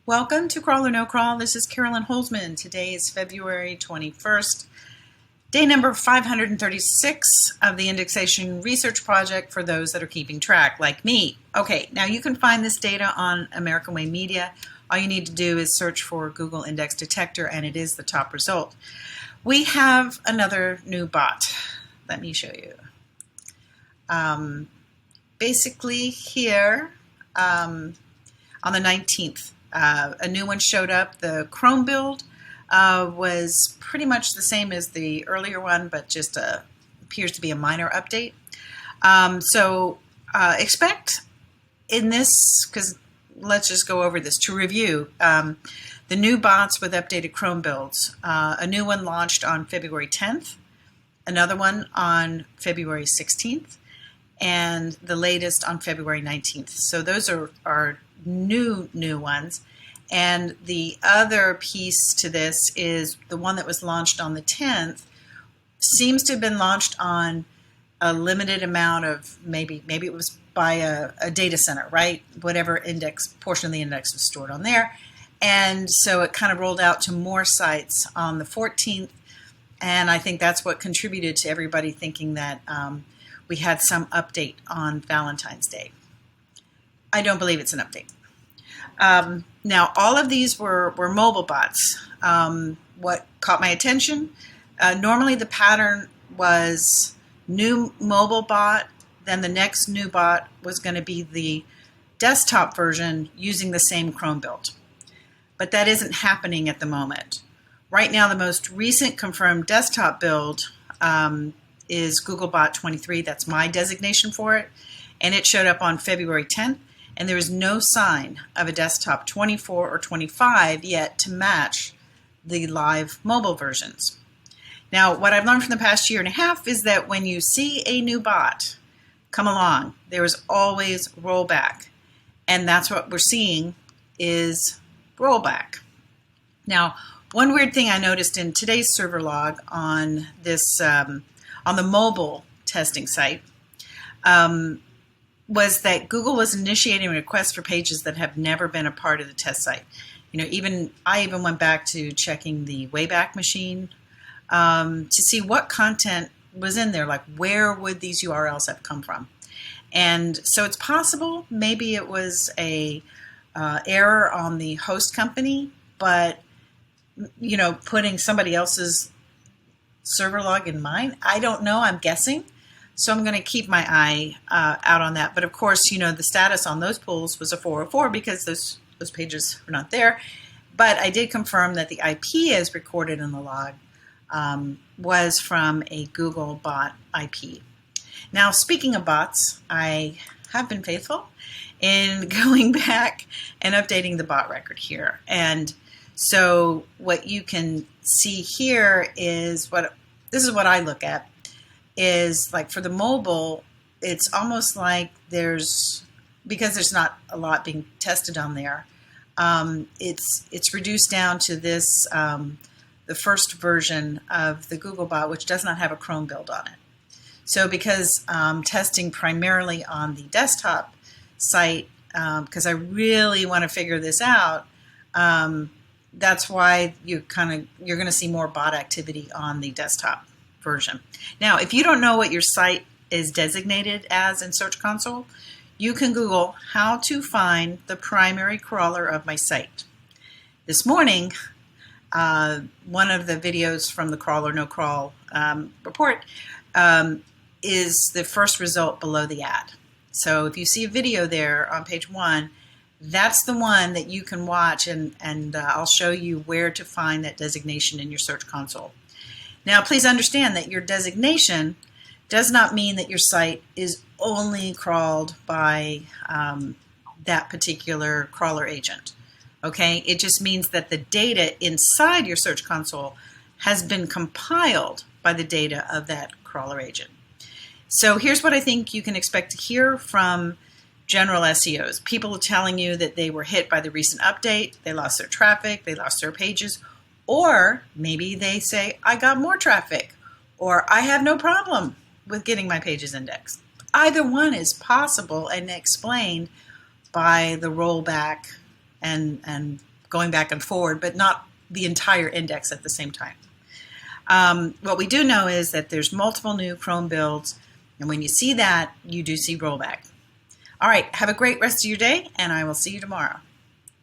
Welcome to Crawl or No Crawl. This is Carolyn Holzman. Today is February 21st, day number 536 of the indexation research project for those that are keeping track, like me. Okay, now you can find this data on American Way Media. All you need to do is search for Google Index Detector, and it is the top result. We have another new bot. Let me show you. Basically here on the 19th, a new one showed up. The Chrome build was pretty much the same as the earlier one, but just appears to be a minor update. Expect in this, because let's just go over this to review, the new bots with updated Chrome builds. A new one launched on February 10th, another one on February 16th, and the latest on February 19th. So those are new ones. And the other piece to this is the one that was launched on the 10th seems to have been launched on a limited amount of, maybe it was by a data center, right? Whatever index portion of the index was stored on there. And so it kind of rolled out to more sites on the 14th. And I think that's what contributed to everybody thinking that we had some update on Valentine's Day. I don't believe it's an update. Now, all of these were mobile bots. What caught my attention? Normally the pattern was new mobile bot, then the next new bot was going to be the desktop version using the same Chrome build. But that isn't happening at the moment. Right now, the most recent confirmed desktop build is Googlebot 23. That's my designation for it. And it showed up on February 10th. And there is no sign of a desktop 24 or 25 yet to match the live mobile versions. Now, what I've learned from the past year and a half is that when you see a new bot come along, there is always rollback. And that's what we're seeing is rollback. Now, one weird thing I noticed in today's server log on this on the mobile testing site was that Google was initiating requests for pages that have never been a part of the test site. You know, I even went back to checking the Wayback Machine to see what content was in there, like where would these URLs have come from. And so it's possible maybe it was a error on the host company, but you know, putting somebody else's server log in mine, I don't know, I'm guessing. So I'm going to keep my eye out on that. But of course, you know, the status on those pools was a 404 because those pages were not there. But I did confirm that the IP as recorded in the log was from a Google bot IP. Now, speaking of bots, I have been faithful in going back and updating the bot record here. And so what you can see here is this is what I look at. Is like for the mobile, it's almost like because there's not a lot being tested on there, it's reduced down to this, the first version of the Googlebot, which does not have a Chrome build on it. So because testing primarily on the desktop site, because I really want to figure this out, that's why you're going to see more bot activity on the desktop version. Now, if you don't know what your site is designated as in Search Console, you can Google how to find the primary crawler of my site. This morning, one of the videos from the Crawl or No Crawl report is the first result below the ad. So if you see a video there on page 1, that's the one that you can watch, and I'll show you where to find that designation in your Search Console. Now, please understand that your designation does not mean that your site is only crawled by that particular crawler agent. Okay? It just means that the data inside your Search Console has been compiled by the data of that crawler agent. So here's what I think you can expect to hear from general SEOs. People are telling you that they were hit by the recent update, they lost their traffic, they lost their pages, or maybe they say, I got more traffic, or I have no problem with getting my pages indexed. Either one is possible and explained by the rollback and going back and forward, but not the entire index at the same time. What we do know is that there's multiple new Chrome builds, and when you see that, you do see rollback. All right, have a great rest of your day, and I will see you tomorrow.